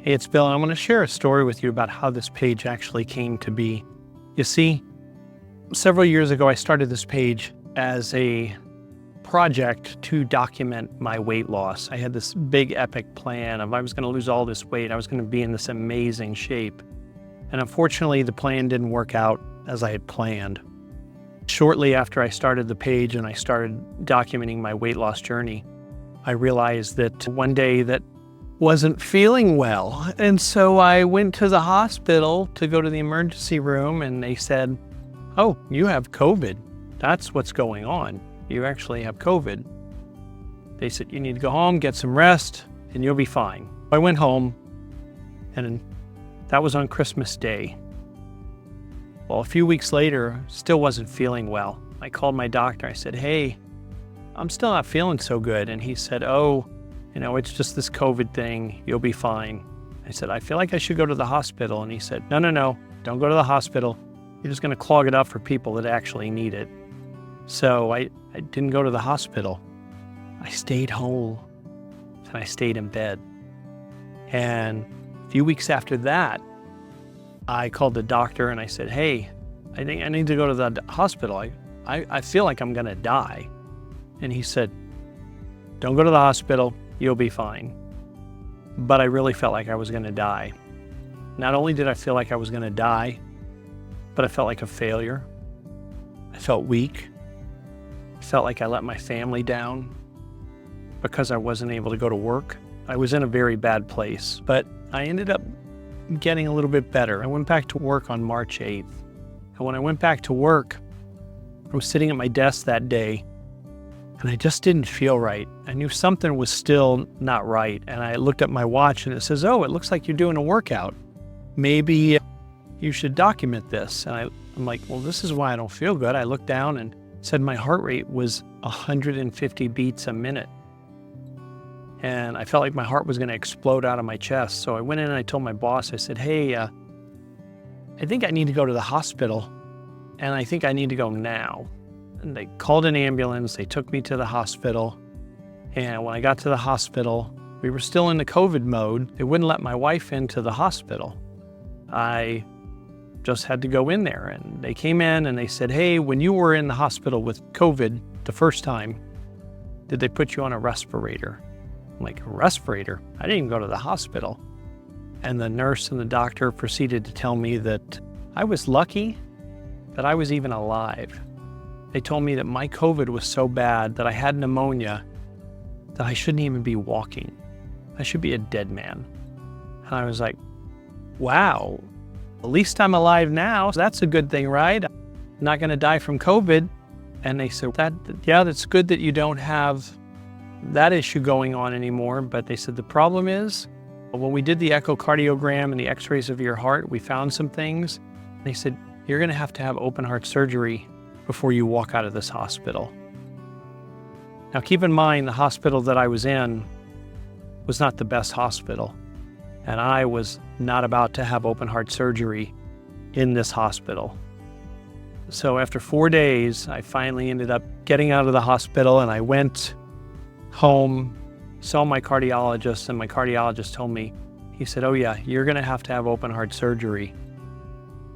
Hey, it's Bill, and I'm going to share a story with you about how this page actually came to be. You see, several years ago, I started this page as a project to document my weight loss. I had this big epic plan of I was going to lose all this weight. I was going to be in this amazing shape. And unfortunately, the plan didn't work out as I had planned. Shortly after I started the page and I started documenting my weight loss journey, I realized that one day that wasn't feeling well. And so I went to the hospital to go to the emergency room, and they said, "Oh, you have COVID. That's what's going on. You actually have COVID." They said, "You need to go home, get some rest, and you'll be fine." I went home, and that was on Christmas Day. Well, a few weeks later, still wasn't feeling well. I called my doctor. I said, "Hey, I'm still not feeling so good." And he said, "Oh, it's just this COVID thing. You'll be fine." I said, "I feel like I should go to the hospital." And he said, No, don't go to the hospital. You're just going to clog it up for people that actually need it." So I didn't go to the hospital. I stayed home, and I stayed in bed. And a few weeks after that, I called the doctor and I said, "Hey, I think I need to go to the hospital. I feel like I'm going to die." And he said, "Don't go to the hospital. You'll be fine." But I really felt like I was going to die. Not only did I feel like I was going to die, but I felt like a failure. I felt weak. I felt like I let my family down because I wasn't able to go to work. I was in a very bad place, but I ended up getting a little bit better. I went back to work on March 8th. And when I went back to work, I was sitting at my desk that day, and I just didn't feel right. I knew something was still not right. And I looked at my watch and it says, "Oh, it looks like you're doing a workout. Maybe you should document this." And I'm like, well, this is why I don't feel good. I looked down and said my heart rate was 150 beats a minute. And I felt like my heart was going to explode out of my chest. So I went in and I told my boss, I said, "Hey, I think I need to go to the hospital, and I think I need to go now." And they called an ambulance. They took me to the hospital. And when I got to the hospital, we were still in the COVID mode. They wouldn't let my wife into the hospital. I just had to go in there. And they came in and they said, "Hey, when you were in the hospital with COVID the first time, did they put you on a respirator?" I'm like, "A respirator? I didn't even go to the hospital." And the nurse and the doctor proceeded to tell me that I was lucky that I was even alive. They told me that my COVID was so bad that I had pneumonia that I shouldn't even be walking. I should be a dead man. And I was like, wow, at least I'm alive now. That's a good thing, right? I'm not going to die from COVID. And they said, that's good that you don't have that issue going on anymore. But they said, the problem is, when we did the echocardiogram and the x-rays of your heart, we found some things. They said, you're going to have open heart surgery before you walk out of this hospital. Now, keep in mind, the hospital that I was in was not the best hospital, and I was not about to have open heart surgery in this hospital. So after 4 days, I finally ended up getting out of the hospital, and I went home, saw my cardiologist, and my cardiologist told me, he said, "Oh yeah, you're going to have open heart surgery."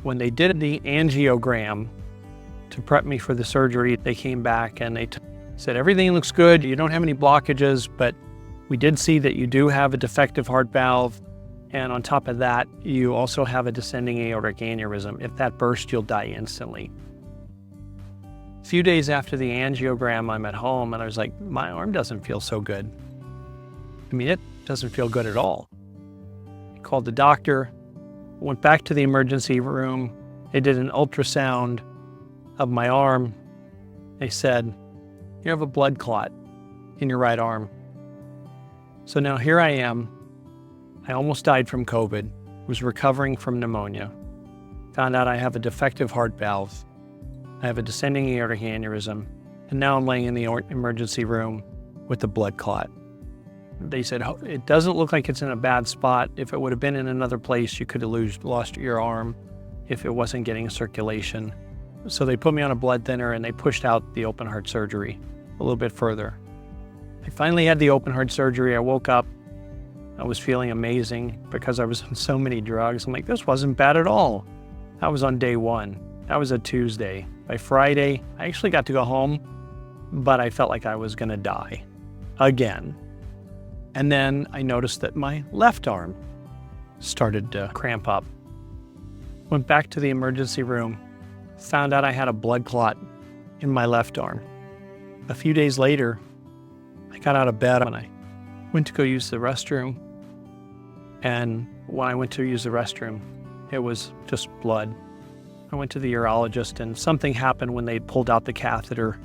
When they did the angiogram to prep me for the surgery, they came back and they said, "Everything looks good. You don't have any blockages, but we did see that you do have a defective heart valve. And on top of that, you also have a descending aortic aneurysm. If that bursts, you'll die instantly." A few days after the angiogram, I'm at home and I was like, my arm doesn't feel so good. I mean, it doesn't feel good at all. I called the doctor, went back to the emergency room. They did an ultrasound of my arm. They said, "You have a blood clot in your right arm." So now here I am. I almost died from COVID, was recovering from pneumonia, found out I have a defective heart valve, I have a descending aortic aneurysm, and now I'm laying in the emergency room with a blood clot. They said, "Oh, it doesn't look like it's in a bad spot. If it would have been in another place, you could have lost your arm if it wasn't getting circulation." So they put me on a blood thinner and they pushed out the open heart surgery a little bit further. I finally had the open heart surgery. I woke up I was feeling amazing because I was on so many drugs. I'm like, this wasn't bad at all. That was on day 1. That was a Tuesday. By Friday, I actually got to go home, but I felt like I was going to die again. And then I noticed that my left arm started to cramp up. Went back to the emergency room, found out I had a blood clot in my left arm. A few days later, I got out of bed and I went to go use the restroom. And when I went to use the restroom, it was just blood. I went to the urologist and something happened when they pulled out the catheter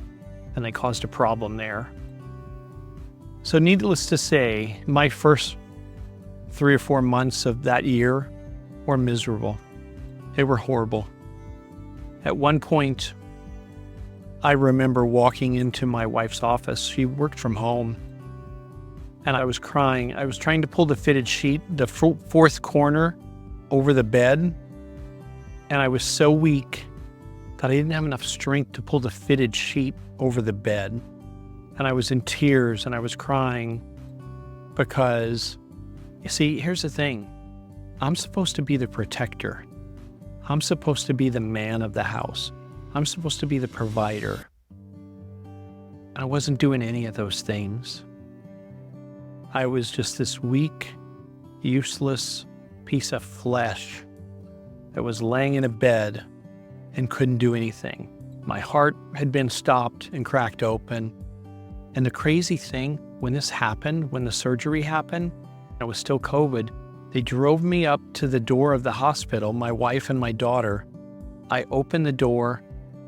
and they caused a problem there. So needless to say, my first 3 or 4 months of that year were miserable. They were horrible. At one point, I remember walking into my wife's office. She worked from home. And I was crying. I was trying to pull the fitted sheet, the fourth corner, over the bed. And I was so weak that I didn't have enough strength to pull the fitted sheet over the bed. And I was in tears and I was crying because, you see, here's the thing. I'm supposed to be the protector. I'm supposed to be the man of the house. I'm supposed to be the provider. And I wasn't doing any of those things. I was just this weak, useless piece of flesh that was laying in a bed and couldn't do anything. My heart had been stopped and cracked open. And the crazy thing, when this happened, when the surgery happened, it was still COVID, they drove me up to the door of the hospital, my wife and my daughter. I opened the door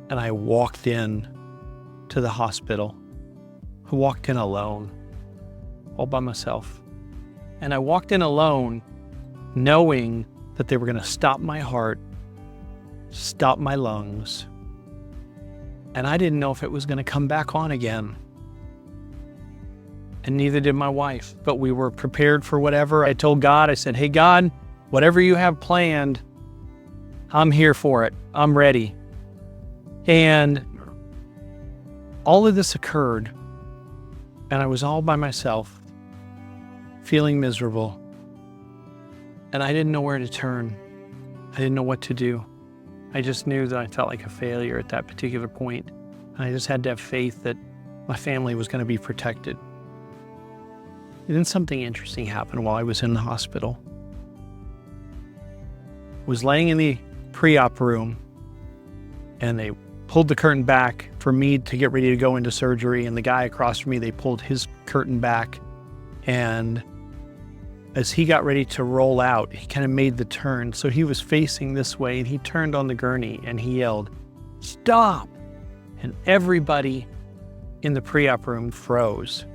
and I walked in to the hospital. I walked in alone, all by myself. And I walked in alone knowing that they were going to stop my heart, stop my lungs. And I didn't know if it was going to come back on again. And neither did my wife, but we were prepared for whatever. I told God, I said, hey, God, whatever you have planned, I'm here for it. I'm ready. And all of this occurred, and I was all by myself, feeling miserable. And I didn't know where to turn. I didn't know what to do. I just knew that I felt like a failure at that particular point. And I just had to have faith that my family was going to be protected. And then something interesting happened while I was in the hospital. I was laying in the pre-op room, and they pulled the curtain back for me to get ready to go into surgery. And the guy across from me, they pulled his curtain back. And as he got ready to roll out, he kind of made the turn. So he was facing this way, and he turned on the gurney and he yelled, "Stop!" And everybody in the pre-op room froze.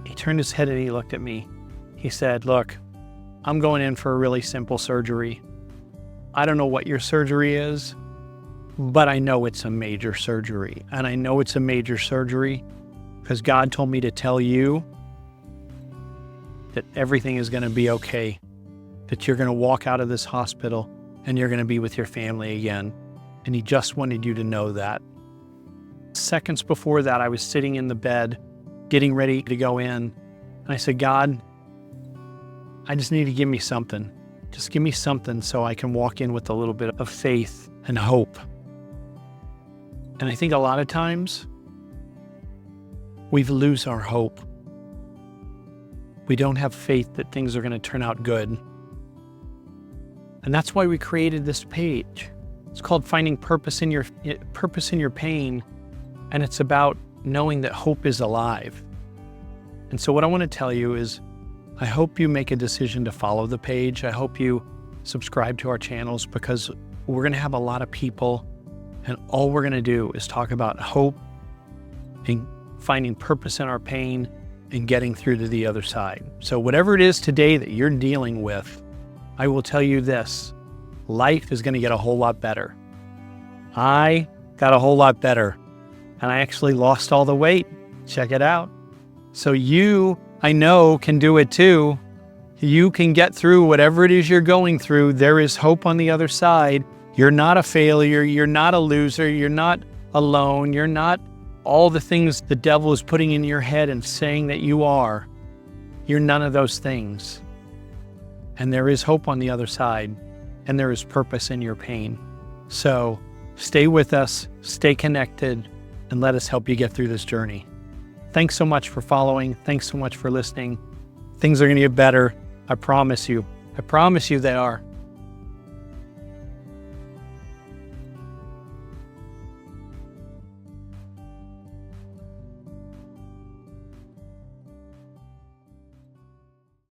He turned his head and he looked at me. He said, "Look, I'm going in for a really simple surgery. I don't know what your surgery is, but I know it's a major surgery. And I know it's a major surgery because God told me to tell you that everything is going to be okay, that you're going to walk out of this hospital and you're going to be with your family again. And he just wanted you to know that." Seconds before that, I was sitting in the bed, getting ready to go in. And I said, "God, I just need to give me something. Just give me something so I can walk in with a little bit of faith and hope." And I think a lot of times we lose our hope. We don't have faith that things are going to turn out good. And that's why we created this page. It's called Finding Purpose in Your Pain. And it's about knowing that hope is alive. And so what I want to tell you is, I hope you make a decision to follow the page. I hope you subscribe to our channels, because we're going to have a lot of people, and all we're going to do is talk about hope and finding purpose in our pain and getting through to the other side. So whatever it is today that you're dealing with, I will tell you this: life is going to get a whole lot better. I got a whole lot better, and I actually lost all the weight. Check it out. So you, I know, can do it too. You can get through whatever it is you're going through. There is hope on the other side. You're not a failure. You're not a loser. You're not alone. You're not all the things the devil is putting in your head and saying that you are. You're none of those things. And there is hope on the other side, and there is purpose in your pain. So stay with us, stay connected, and let us help you get through this journey. Thanks so much for following. Thanks so much for listening. Things are going to get better. I promise you. I promise you they are.